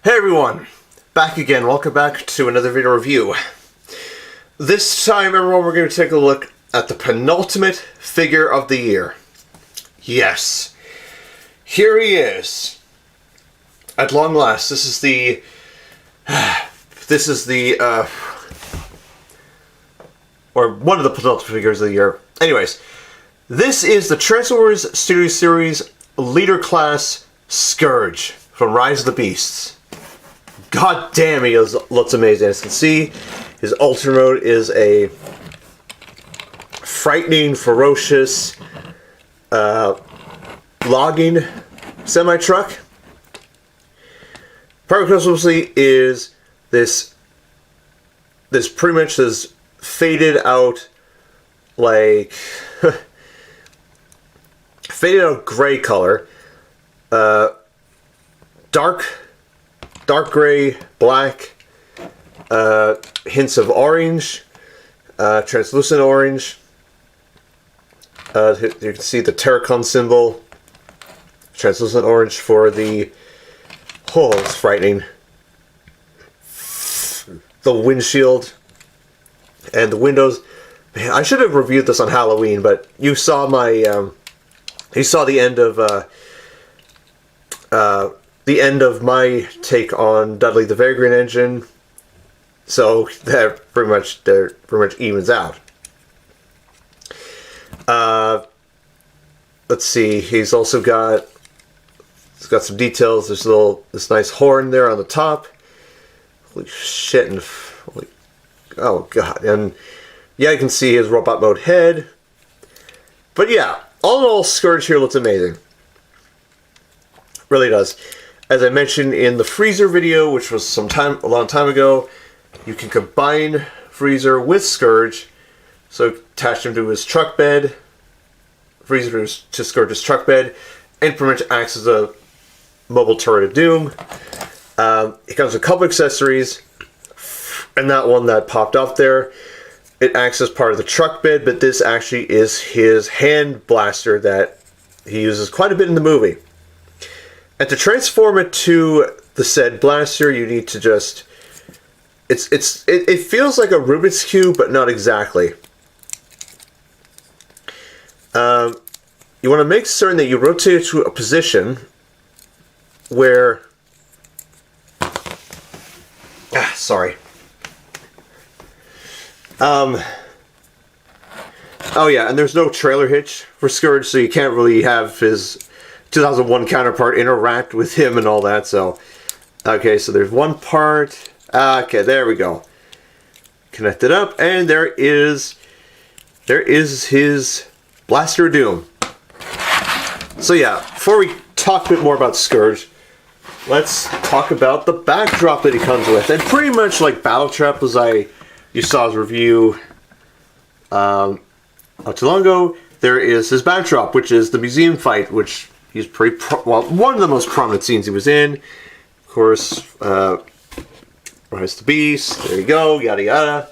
Hey everyone, back again. Welcome back to another video review. This time, everyone, we're going to take a look at the penultimate figure of the year. Yes, here he is. At long last, this is the or one of the penultimate figures of the year. Anyways, this is the Transformers Studio Series Leader Class Scourge from Rise of the Beasts. God damn, he looks amazing. As you can see, his ultra mode is a frightening, ferocious logging semi-truck. Part mostly is this pretty much this faded out, like faded out gray color, dark gray, black, hints of orange, translucent orange. You can see the Terrorcon symbol, translucent orange for the, oh, it's frightening, the windshield and the windows. Man, I should have reviewed this on Halloween, but you saw my, you saw the end of my take on Dudley the Vagrant engine, so that pretty much evens out. Let's see. He's also got some details. There's this nice horn there on the top. Holy shit! And oh god! And yeah, you can see his robot mode head. But yeah, all in all, Scourge here looks amazing. Really does. As I mentioned in the Freezer video, which was a long time ago, you can combine Freezer with Scourge. So attach him to his truck bed, Freezer to Scourge's truck bed, and pretty much acts as a mobile turret of doom. It comes with a couple accessories, and that one that popped up there, it acts as part of the truck bed, but this actually is his hand blaster that he uses quite a bit in the movie. And to transform it to the said blaster, you need to just... It feels like a Rubik's Cube, but not exactly. You want to make certain that you rotate it to a position where... sorry. Oh yeah, and there's no trailer hitch for Scourge, so you can't really have his 2001 counterpart interact with him and all that. So, okay, so there's one part. Okay, there we go. Connect it up, and there is his Blaster of Doom. So yeah, before we talk a bit more about Scourge, let's talk about the backdrop that he comes with. And pretty much like Battletrap, as you saw his review not too long ago, there is his backdrop, which is the museum fight, which he's one of the most prominent scenes he was in. Of course, Rise to Beast, there you go, yada yada.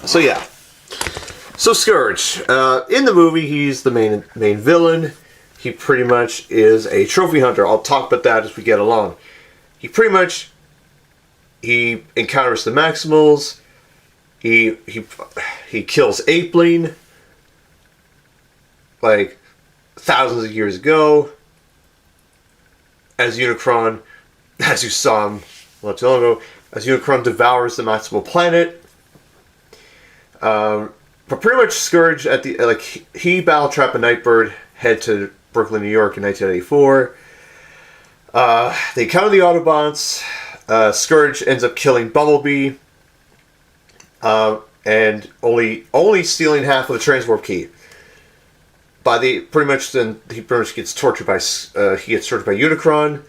So yeah. So Scourge, in the movie, he's the main villain. He pretty much is a trophy hunter. I'll talk about that as we get along. He encounters the Maximals. He kills Apeling, like thousands of years ago, as Unicron, as you saw him not too long ago, as Unicron devours the Maximal planet. But pretty much Scourge he, Battletrap, and Nightbird head to Brooklyn, New York in 1984. They encounter the Autobots. Scourge ends up killing Bumblebee, and only stealing half of the Transwarp key. He pretty much gets tortured by Unicron,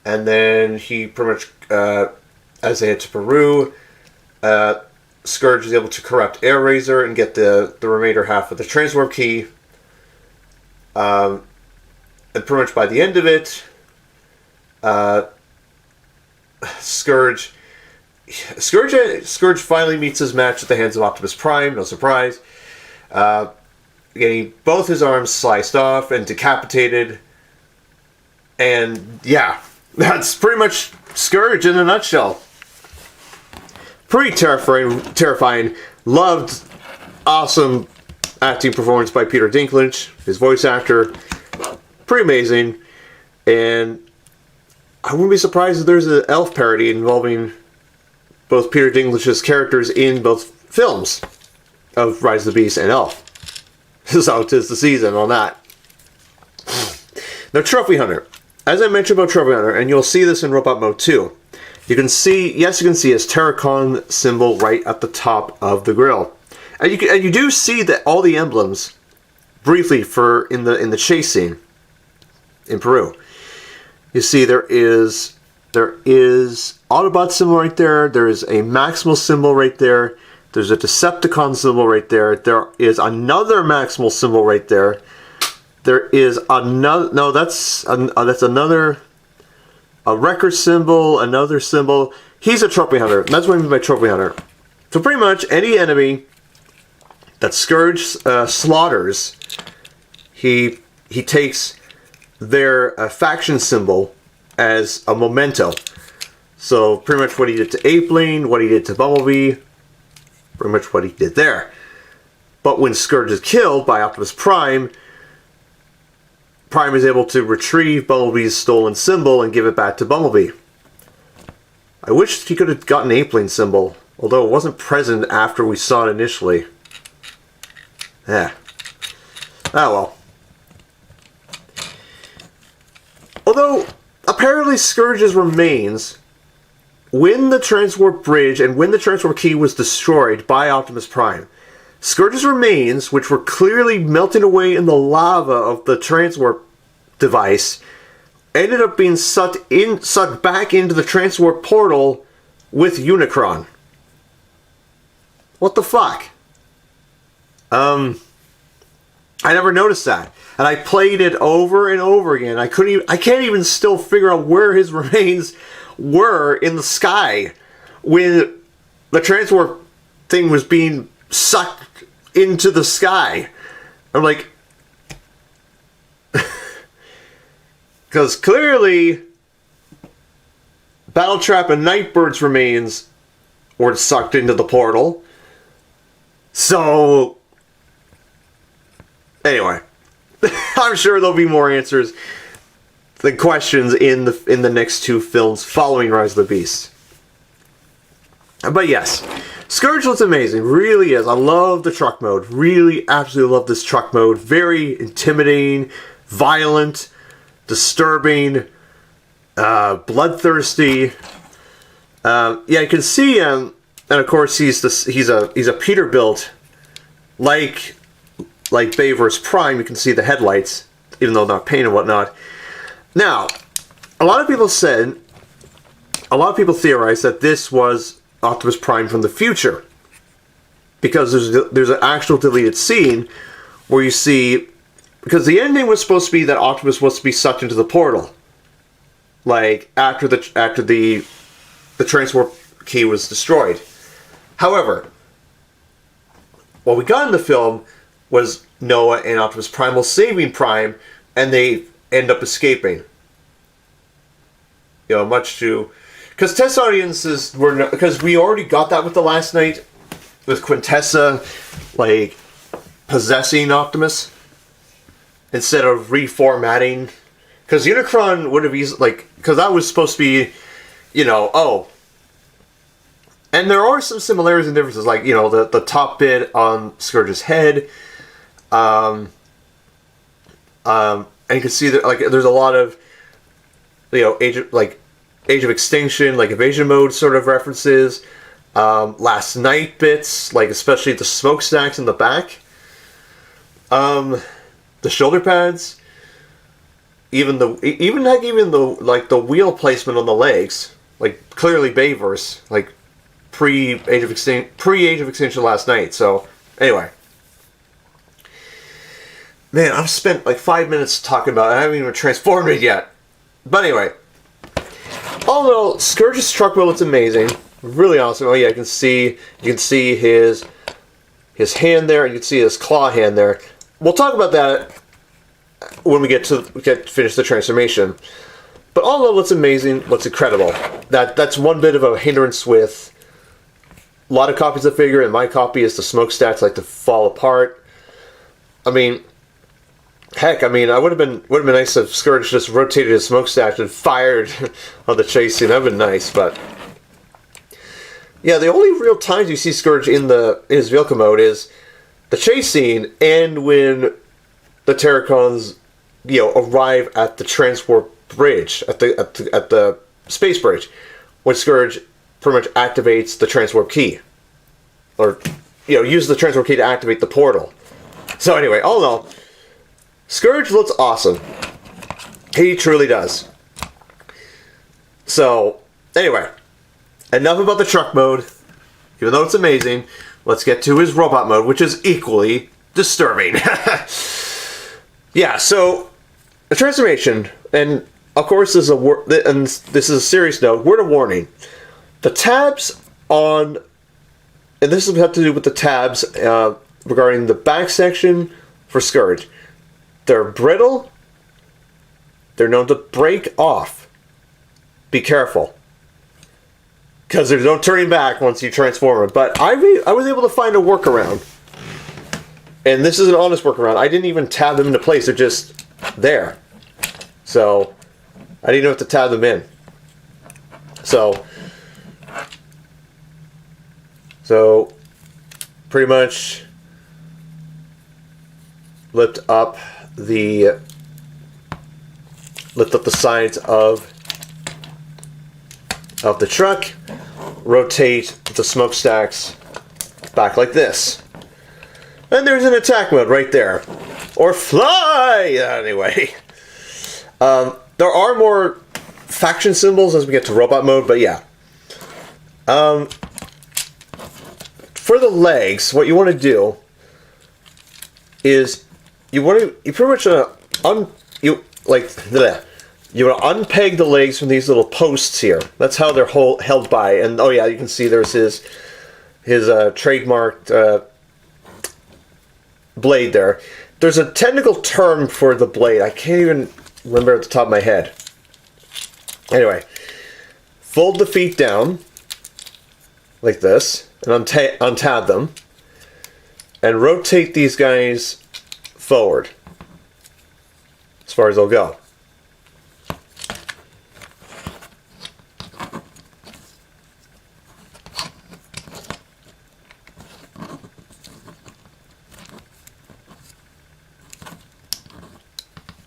and then he pretty much as they head to Peru, Scourge is able to corrupt Airraiser and get the remainder half of the Transwarp key. And pretty much by the end of it, Scourge finally meets his match at the hands of Optimus Prime. No surprise. Getting both his arms sliced off and decapitated. And yeah, That's pretty much Scourge in a nutshell. Pretty terrifying. Loved, awesome acting performance by Peter Dinklage, his voice actor. Pretty amazing. And I wouldn't be surprised if there's an Elf parody involving both Peter Dinklage's characters in both films of Rise of the Beast and Elf. So 'tis the season on that. Now, Trophy Hunter. As I mentioned about Trophy Hunter, and you'll see this in Robot Mode 2, you can see his Terrorcon symbol right at the top of the grill. And you do see that all the emblems briefly in the chase scene in Peru. You see there is Autobot symbol right there. There is a Maximal symbol right there. There's a Decepticon symbol right there. There is another Maximal symbol right there. There is another. No, that's another. A Wrecker symbol, another symbol. He's a Trophy Hunter. That's what I mean by Trophy Hunter. So pretty much any enemy that Scourge slaughters, he takes their faction symbol as a memento. So pretty much what he did to Apeling, what he did to Bumblebee, pretty much what he did there. But when Scourge is killed by Optimus Prime, Prime is able to retrieve Bumblebee's stolen symbol and give it back to Bumblebee. I wish he could have gotten Apeling's symbol, although it wasn't present after we saw it initially. Yeah. Ah well. Although, apparently Scourge's remains, when the Transwarp Bridge and when the Transwarp Key was destroyed by Optimus Prime, Scourge's remains, which were clearly melting away in the lava of the Transwarp device, ended up being sucked back into the Transwarp portal with Unicron. What the fuck? I never noticed that. And I played it over and over again. I can't even still figure out where his remains were in the sky when the Transwarp thing was being sucked into the sky. I'm like, because clearly Battletrap and Nightbird's remains were sucked into the portal. So anyway, I'm sure there'll be more answers than questions in the next two films following Rise of the Beast. But yes, Scourge looks amazing, really is. I love the truck mode. Really, absolutely love this truck mode. Very intimidating, violent, disturbing, bloodthirsty. Yeah, you can see him, and of course he's a Peterbilt, like Bay vs. Prime. You can see the headlights, even though not paint and whatnot. Now, a lot of people theorized that this was Optimus Prime from the future, because there's an actual deleted scene where you see, because the ending was supposed to be that Optimus was to be sucked into the portal, like after the Transwarp Key was destroyed. However, what we got in the film was Noah and Optimus Primal saving Prime, and they end up escaping. You know, much to, because test audiences were, because we already got that with the last night, with Quintessa, like, possessing Optimus, instead of reformatting, because Unicron would have easily, like, because that was supposed to be, you know, oh, and there are some similarities and differences, like, you know, the top bit on Scourge's head, and you can see that, like, there's a lot of, you know, Age of Extinction, like Evasion Mode sort of references. Last Night bits, like especially the smokestacks in the back. The shoulder pads. Even the wheel placement on the legs. Like clearly Bayverse, like pre-Age of Extinction Last Night. So anyway. Man, I've spent like 5 minutes talking about it. I haven't even transformed it yet. But anyway. All in all, Scourge's truck mode looks amazing. Really awesome. Oh yeah, you can see his hand there, and you can see his claw hand there. We'll talk about that when we finish the transformation. But all in all, what's amazing, what's incredible, that's one bit of a hindrance with a lot of copies of the figure, and my copy is the smokestacks like to fall apart. I mean, heck, I mean, I would have been nice if Scourge just rotated his smokestack and fired on the chase scene. That'd been nice, but yeah, the only real times you see Scourge in his vehicle mode is the chase scene and when the Terrorcons, arrive at the transport bridge, at the space bridge, when Scourge pretty much activates the transport key, or uses the transport key to activate the portal. So anyway, all in all, Scourge looks awesome. He truly does. So anyway, enough about the truck mode. Even though it's amazing, let's get to his robot mode, which is equally disturbing. Yeah, so the transformation, and of course this is a serious note, word of warning. The tabs on, and this has to do with the tabs regarding the back section for Scourge. They're brittle. They're known to break off. Be careful, because there's no turning back once you transform it. But I was able to find a workaround. And this is an honest workaround. I didn't even tab them into place. They're just there. So, I didn't have to tab them in. So pretty much lift up the sides of the truck. Rotate the smokestacks back like this. And there's an attack mode right there. Or fly! Anyway. There are more faction symbols as we get to robot mode, but yeah. For the legs, what you want to do is you pretty much you want to unpeg the legs from these little posts here. That's how they're held by. And oh yeah, you can see there's his trademarked blade there. There's a technical term for the blade. I can't even remember at the top of my head. Anyway, fold the feet down like this and untab them and rotate these guys forward as far as they'll go.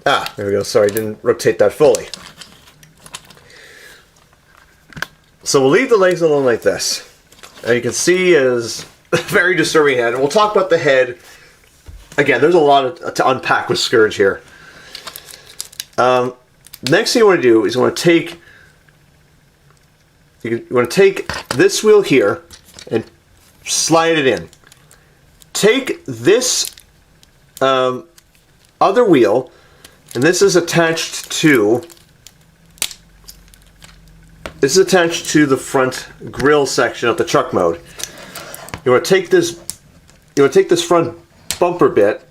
Ah, there we go. Sorry, I didn't rotate that fully. So we'll leave the legs alone like this. And you can see is a very disturbing head. And we'll talk about the head. Again, there's a lot to unpack with Scourge here. Next thing you want to do is you want to take this wheel here and slide it in. Take this other wheel, and this is attached to the front grille section of the truck mode. You want to take this front bumper bit.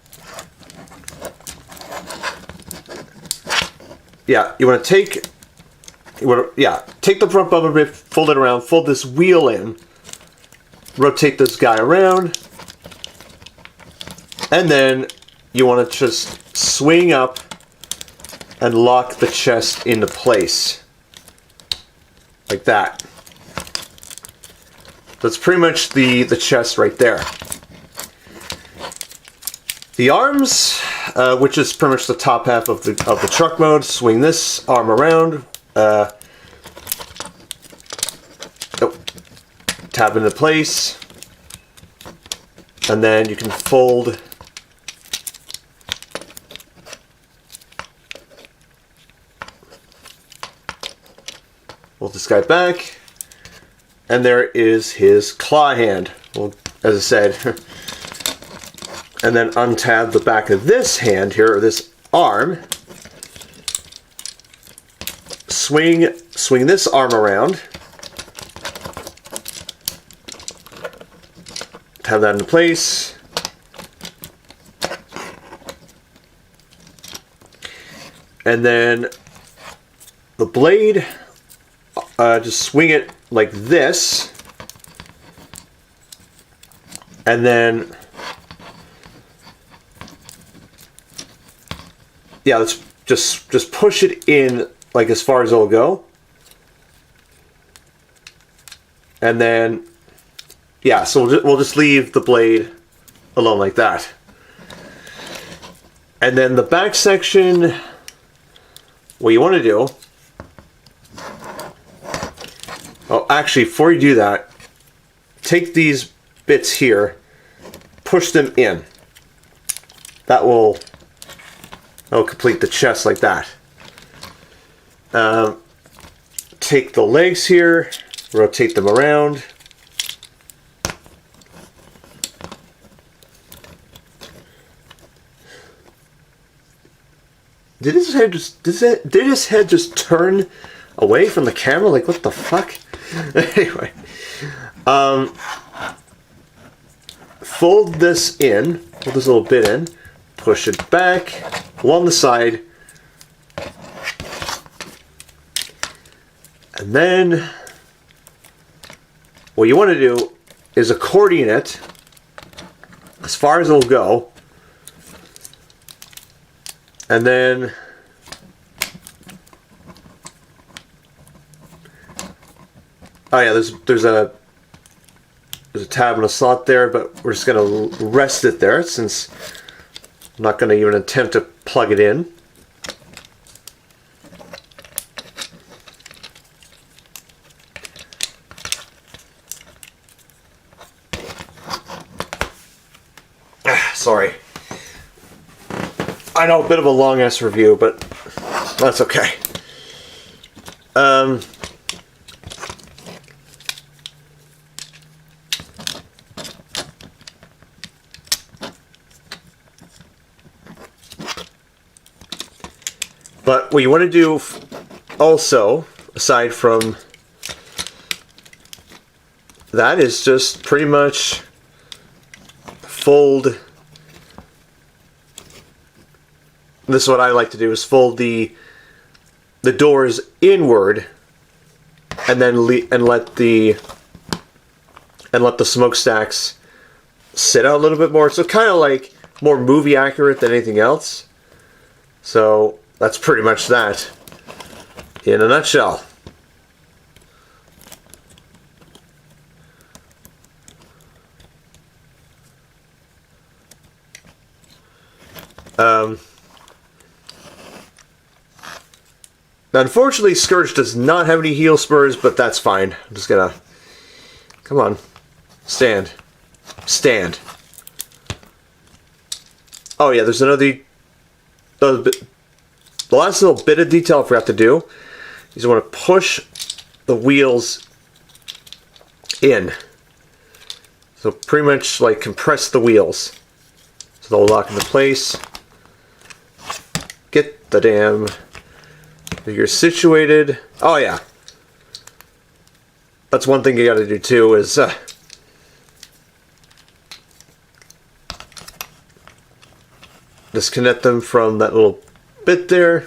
Yeah, you want to take the front bumper bit, fold it around, fold this wheel in, rotate this guy around, and then you want to just swing up and lock the chest into place. Like that. That's pretty much the chest right there. The arms, which is pretty much the top half of the truck mode, swing this arm around, tab into place, and then you can fold this guy back, and there is his claw hand. Well, as I said, and then untab the back of this hand here, or this arm. Swing this arm around. Have that in place. And then the blade, just swing it like this, and then, yeah, let's just push it in like as far as it'll go, and then, yeah, so we'll just leave the blade alone like that. And then the back section, what you want to do, oh, actually, before you do that, take these bits here, push them in. That'll complete the chest like that. Take the legs here, rotate them around. Did his head just turn away from the camera? Like, what the fuck? Anyway, fold this in, fold this little bit in, push it back along the side, and then what you want to do is accordion it as far as it'll go. And then oh yeah, there's a tab and a slot there, but we're just gonna rest it there since I'm not gonna even attempt to plug it in. Sorry. I know, a bit of a long-ass review, but that's okay. But what you want to do also, aside from that, is just pretty much fold. This is what I like to do, is fold the doors inward, and then let the smokestacks sit out a little bit more. So kind of like more movie accurate than anything else. So that's pretty much that in a nutshell. Now, unfortunately, Scourge does not have any heel spurs, but that's fine. I'm just gonna... Come on. Stand. Stand. Oh, yeah, there's another... The last little bit of detail I forgot to do is you want to push the wheels in. So pretty much, like, compress the wheels. So they'll lock into place. Get the damn... You're situated. Oh yeah, that's one thing you got to do too, is disconnect them from that little bit there.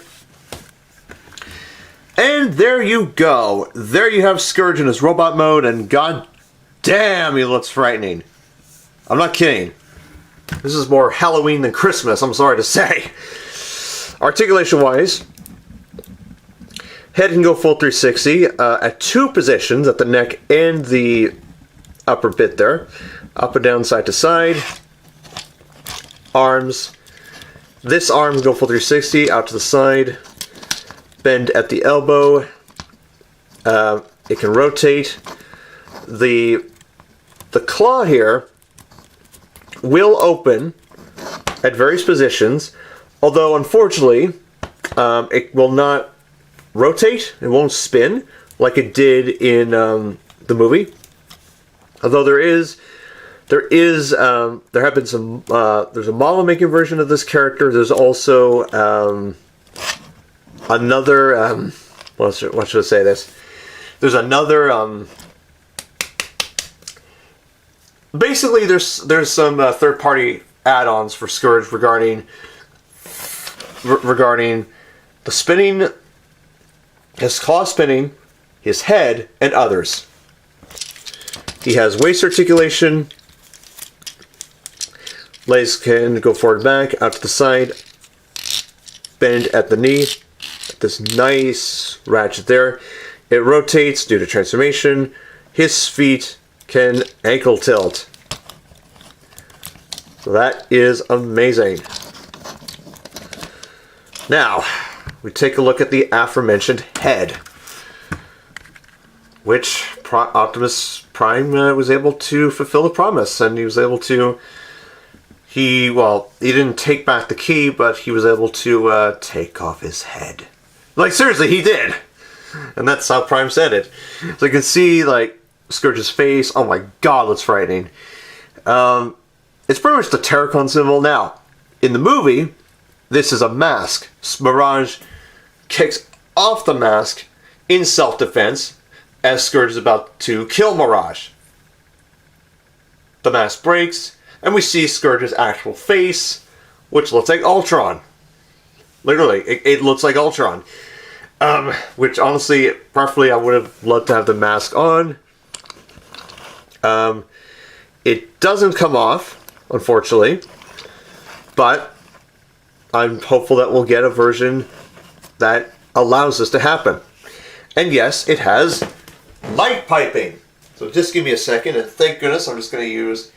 And there you go. There you have Scourge in his robot mode, and god damn, he looks frightening. I'm not kidding. This is more Halloween than Christmas, I'm sorry to say. Articulation wise, head can go full 360 at two positions, at the neck and the upper bit there. Up and down, side to side. Arms. This arm can go full 360, out to the side. Bend at the elbow. It can rotate. The claw here will open at various positions, although unfortunately it will not rotate, it won't spin like it did in the movie. Although there have been some there's a model making version of this character. There's also another what should I say this? There's another basically there's some third-party add-ons for Scourge regarding the spinning his claw spinning, his head, and others. He has waist articulation. Legs can go forward and back, out to the side, bend at the knee. This nice ratchet there. It rotates due to transformation. His feet can ankle tilt. So that is amazing. Now, we take a look at the aforementioned head, which Optimus Prime was able to fulfill the promise, and he was able to. He didn't take back the key, but he was able to take off his head. Like, seriously, he did. And that's how Prime said it. So you can see, like, Scourge's face. Oh my god, that's frightening. It's pretty much the Terrorcon symbol. Now, in the movie, this is a mask. Mirage kicks off the mask in self-defense as Scourge is about to kill Mirage. The mask breaks, and we see Scourge's actual face, which looks like Ultron. Literally, it looks like Ultron. Which, honestly, preferably I would have loved to have the mask on. It doesn't come off, unfortunately. But I'm hopeful that we'll get a version that allows this to happen. And yes, it has light piping. So just give me a second, and thank goodness I'm just going to use,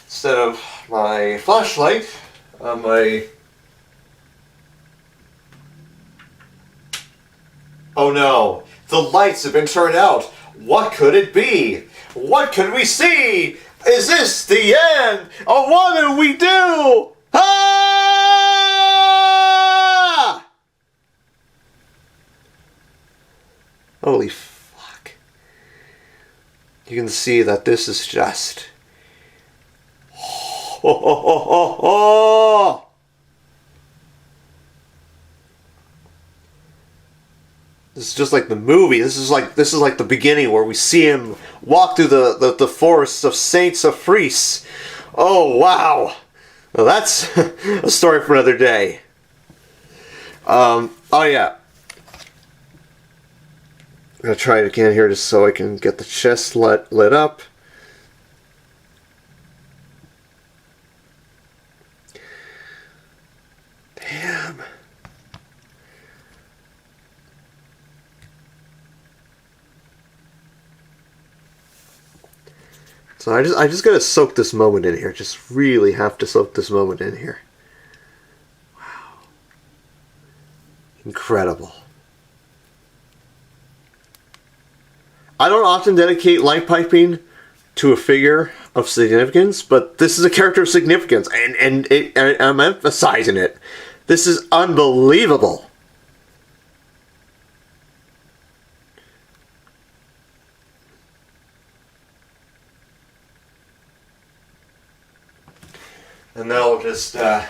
instead of my flashlight, my... Oh no, the lights have been turned out. What could it be? What could we see? Is this the end? Oh, what do we do? Ah! Holy fuck. You can see that this is just... Oh. This is just like the movie. This is like the beginning where we see him walk through the forests of Saints of Fries. Oh wow. Well, that's a story for another day. Oh yeah. I'm gonna try it again here just so I can get the chest lit up. Damn. So I just gotta soak this moment in here. Just really have to soak this moment in here. Wow. Incredible. I don't often dedicate light piping to a figure of significance, but this is a character of significance, and I'm emphasizing it. This is unbelievable. And now we'll just, there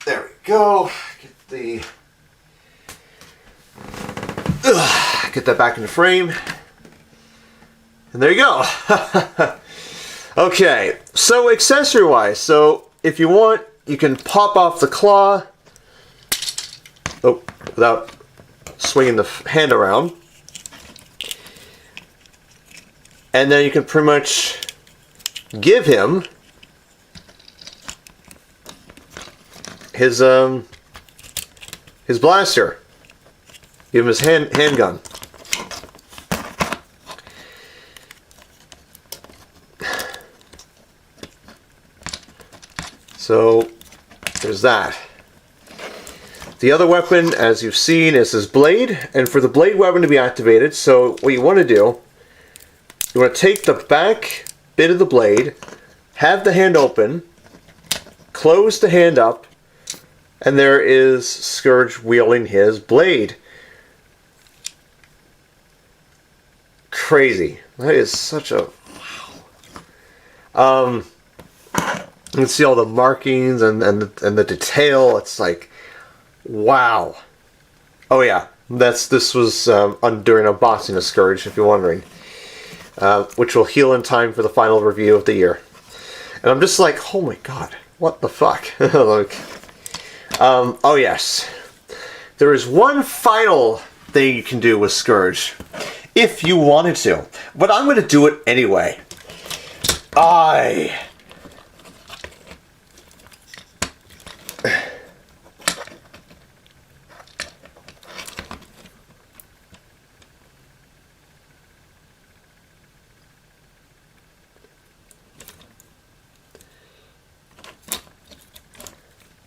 we go, get that back in the frame, and there you go. Okay, so accessory wise, so if you want, you can pop off the claw, without swinging the hand around, and then you can pretty much give him his blaster. Give him his handgun. So there's that. The other weapon, as you've seen, is his blade, and for the blade weapon to be activated, so what you want to do, you want to take the back bit of the blade, have the hand open, close the hand up, and there is Scourge wielding his blade. Crazy. That is such a wow. You can see all the markings and the detail. It's like, wow. Oh yeah, this was during unboxing of Scourge, if you're wondering. Which will heal in time for the final review of the year. And I'm just like, oh my god, what the fuck? Like, oh yes, there is one final thing you can do with Scourge, if you wanted to. But I'm going to do it anyway.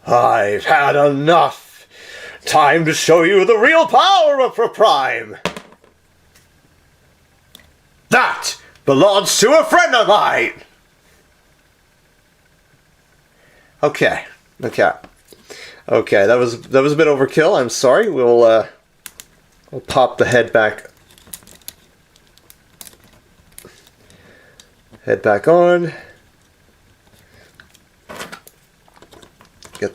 I've had enough. Time to show you the real power of Prime. That belongs to a friend of mine. Okay. That was a bit overkill. I'm sorry. We'll pop the head back. Head back on. Get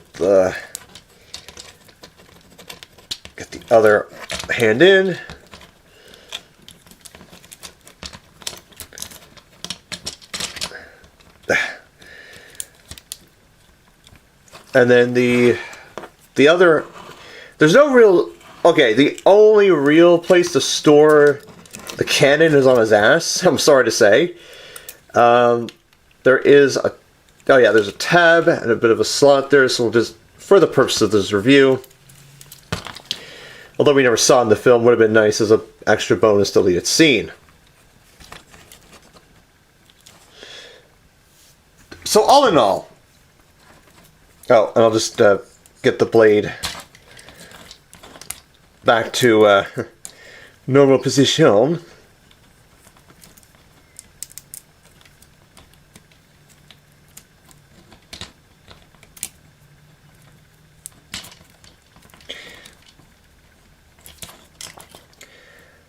the other hand in. And then the other, there's no real, okay, the only real place to store the cannon is on his ass, I'm sorry to say. There is a, oh yeah, there's a tab and a bit of a slot there, so we'll just, for the purpose of this review, although we never saw it in the film, would have been nice as an extra bonus deleted scene. So all in all, oh, and I'll just get the blade back to normal position.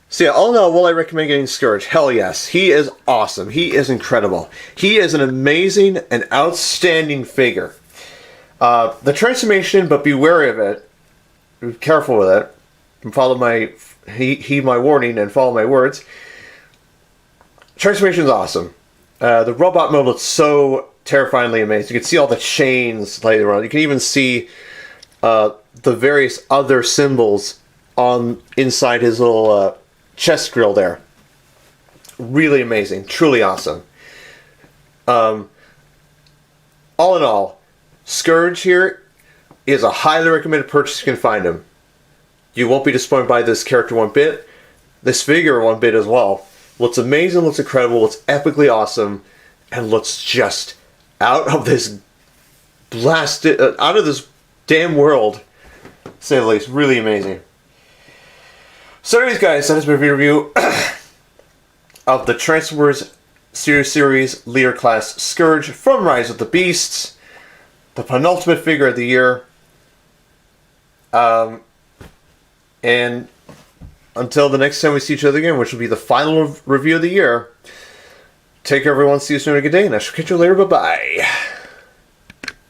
So yeah, all in all, will I recommend getting Scourge? Hell yes. He is awesome. He is incredible. He is an amazing and outstanding figure. The transformation, but be wary of it. Be careful with it. And follow my, heed my warning and follow my words. Transformation is awesome. The robot mode looks so terrifyingly amazing. You can see all the chains later on. You can even see the various other symbols on inside his little chest grill there. Really amazing. Truly awesome. All in all, Scourge here is a highly recommended purchase if you can find him. You won't be disappointed by this character one bit. This figure one bit as well. Looks amazing, looks incredible, looks epically awesome, and looks just out of this blasted, out of this damn world, to say the least. Really amazing. So anyways guys, that has been a review of the Transformers Series Leader Class Scourge from Rise of the Beasts. The penultimate figure of the year. And until the next time we see each other again, which will be the final review of the year, take care everyone, see you soon, have a good day, and I shall catch you later, bye-bye.